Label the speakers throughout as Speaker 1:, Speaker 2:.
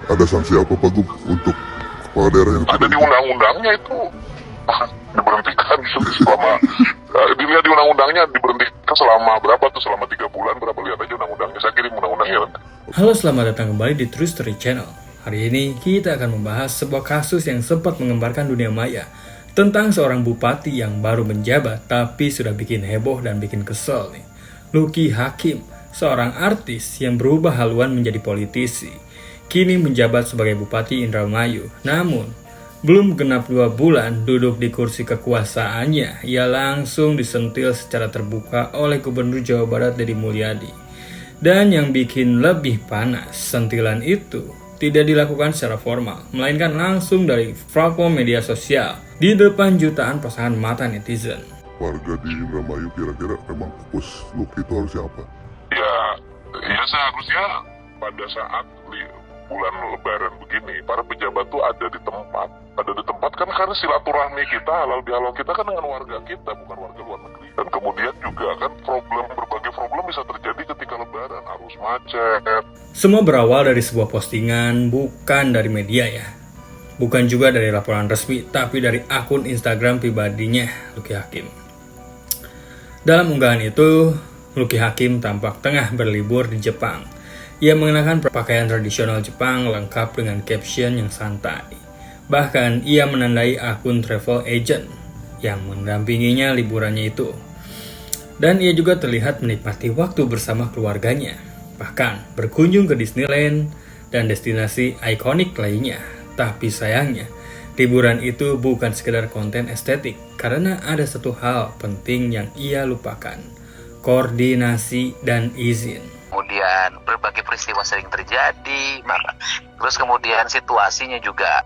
Speaker 1: Ada sanksi apa Pak Gub untuk kepala daerah yang
Speaker 2: Ada di undang-undangnya itu diberhentikan selama dilihat di undang-undangnya diberhentikan selama berapa tuh, selama 3 bulan berapa, lihat aja undang-undangnya, saya kirim undang-undangnya nanti.
Speaker 3: Halo, selamat datang kembali di True Story Channel. Hari ini kita akan membahas sebuah kasus yang sempat mengembarkan dunia maya tentang seorang bupati yang baru menjabat tapi sudah bikin heboh dan bikin kesel nih. Lucky Hakim, seorang artis yang berubah haluan menjadi politisi, kini menjabat sebagai Bupati Indramayu. Namun, belum genap 2 bulan duduk di kursi kekuasaannya, ia langsung disentil secara terbuka oleh Gubernur Jawa Barat Deddy Mulyadi. Dan yang bikin lebih panas, sentilan itu tidak dilakukan secara formal, melainkan langsung dari platform media sosial di depan jutaan pasangan mata netizen.
Speaker 1: warga di Indramayu kira-kira memang fokus Lucky itu harusnya apa?
Speaker 2: Ya seharusnya pada saat bulan lebaran begini, para pejabat tuh ada di tempat kan, karena silaturahmi kita, halal bihalal kita kan dengan warga kita, bukan warga luar negeri. Dan kemudian juga kan berbagai problem bisa terjadi ketika lebaran, arus macet.
Speaker 3: Semua berawal dari sebuah postingan, bukan dari media ya. Bukan juga dari laporan resmi, tapi dari akun Instagram pribadinya Lucky Hakim. Dalam unggahan itu, Lucky Hakim tampak tengah berlibur di Jepang. Ia mengenakan pakaian tradisional Jepang lengkap dengan caption yang santai. Bahkan ia menandai akun travel agent yang mendampinginya liburannya itu. Dan ia juga terlihat menikmati waktu bersama keluarganya. Bahkan berkunjung ke Disneyland dan destinasi ikonik lainnya. Tapi sayangnya, liburan itu bukan sekedar konten estetik, karena ada satu hal penting yang ia lupakan: koordinasi dan izin.
Speaker 4: Kemudian berbagai peristiwa sering terjadi, terus kemudian situasinya juga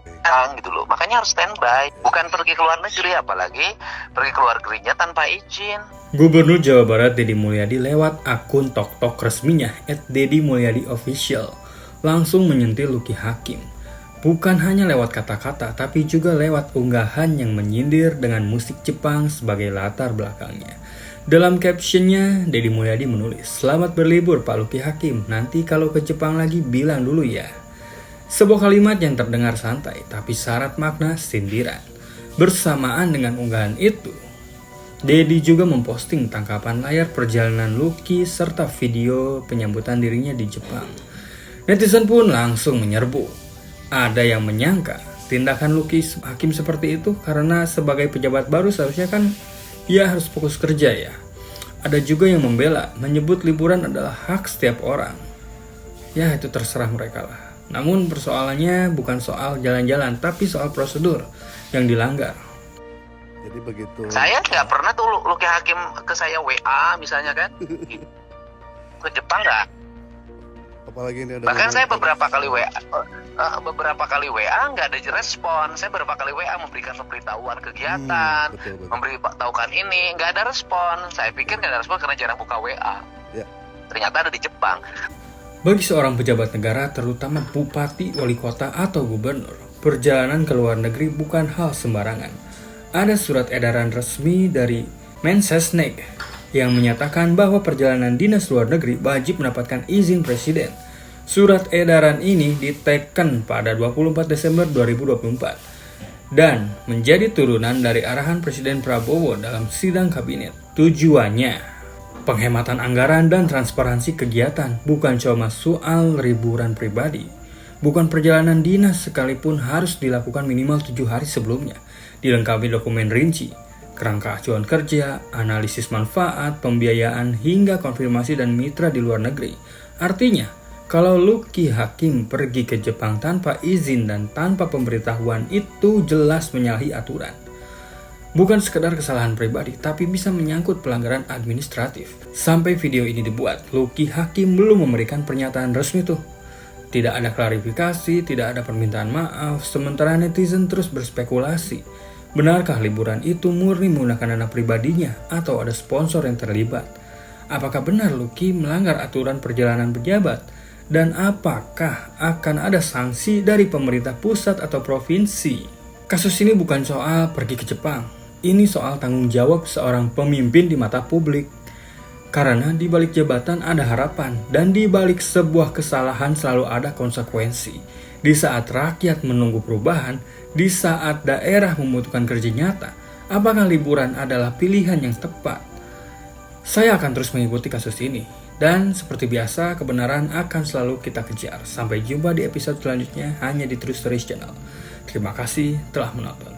Speaker 4: gitu loh. Makanya harus standby, bukan pergi ke luar negeri, apalagi pergi ke luar negerinya tanpa izin.
Speaker 3: Gubernur Jawa Barat Deddy Mulyadi lewat akun TikTok resminya @deddymulyadiofficial langsung menyentil Lucky Hakim. Bukan hanya lewat kata-kata, tapi juga lewat unggahan yang menyindir dengan musik Jepang sebagai latar belakangnya. Dalam captionnya, Deddy Mulyadi menulis, "Selamat berlibur Pak Lucky Hakim, nanti kalau ke Jepang lagi bilang dulu ya." Sebuah kalimat yang terdengar santai, tapi syarat makna sindiran. Bersamaan dengan unggahan itu, Deddy juga memposting tangkapan layar perjalanan Lucky serta video penyambutan dirinya di Jepang. Netizen pun langsung menyerbu. Ada yang menyangka tindakan Lucky Hakim seperti itu karena sebagai pejabat baru seharusnya kan ia harus fokus kerja ya. Ada juga yang membela, menyebut liburan adalah hak setiap orang. Ya itu terserah mereka lah. Namun persoalannya bukan soal jalan-jalan, tapi soal prosedur yang dilanggar.
Speaker 5: Jadi begitu.
Speaker 4: Saya nggak pernah tuh Lucky Hakim ke saya WA misalnya kan, ke Jepang nggak.
Speaker 5: Apalagi ini ada
Speaker 4: Bahkan saya beberapa kali WA nggak ada respon. Saya beberapa kali WA memberikan pemberitahuan kegiatan,
Speaker 5: betul.
Speaker 4: memberitahukan ini, nggak ada respon. Saya pikir nggak ada respon karena jarang buka WA.
Speaker 5: Ya.
Speaker 4: Ternyata ada di Jepang.
Speaker 3: Bagi seorang pejabat negara, terutama bupati, wali kota, atau gubernur, perjalanan ke luar negeri bukan hal sembarangan. Ada surat edaran resmi dari Mensesnek yang menyatakan bahwa perjalanan dinas luar negeri wajib mendapatkan izin presiden. Surat edaran ini diteken pada 24 Desember 2024 dan menjadi turunan dari arahan Presiden Prabowo dalam sidang kabinet. Tujuannya penghematan anggaran dan transparansi kegiatan, bukan cuma soal liburan pribadi. Bukan perjalanan dinas sekalipun harus dilakukan minimal 7 hari sebelumnya, dilengkapi dokumen rinci, kerangka acuan kerja, analisis manfaat, pembiayaan, hingga konfirmasi dan mitra di luar negeri. Artinya, kalau Lucky Hakim pergi ke Jepang tanpa izin dan tanpa pemberitahuan, itu jelas menyalahi aturan. Bukan sekedar kesalahan pribadi, tapi bisa menyangkut pelanggaran administratif. Sampai video ini dibuat, Lucky Hakim belum memberikan pernyataan resmi tuh. Tidak ada klarifikasi, tidak ada permintaan maaf, sementara netizen terus berspekulasi. Benarkah liburan itu murni menggunakan dana pribadinya atau ada sponsor yang terlibat? Apakah benar Lucky melanggar aturan perjalanan pejabat? Dan apakah akan ada sanksi dari pemerintah pusat atau provinsi? Kasus ini bukan soal pergi ke Jepang. Ini soal tanggung jawab seorang pemimpin di mata publik. Karena di balik jabatan ada harapan, dan di balik sebuah kesalahan selalu ada konsekuensi. Di saat rakyat menunggu perubahan, di saat daerah membutuhkan kerja nyata, apakah liburan adalah pilihan yang tepat? Saya akan terus mengikuti kasus ini, dan seperti biasa kebenaran akan selalu kita kejar. Sampai jumpa di episode selanjutnya hanya di True Stories Channel. Terima kasih telah menonton.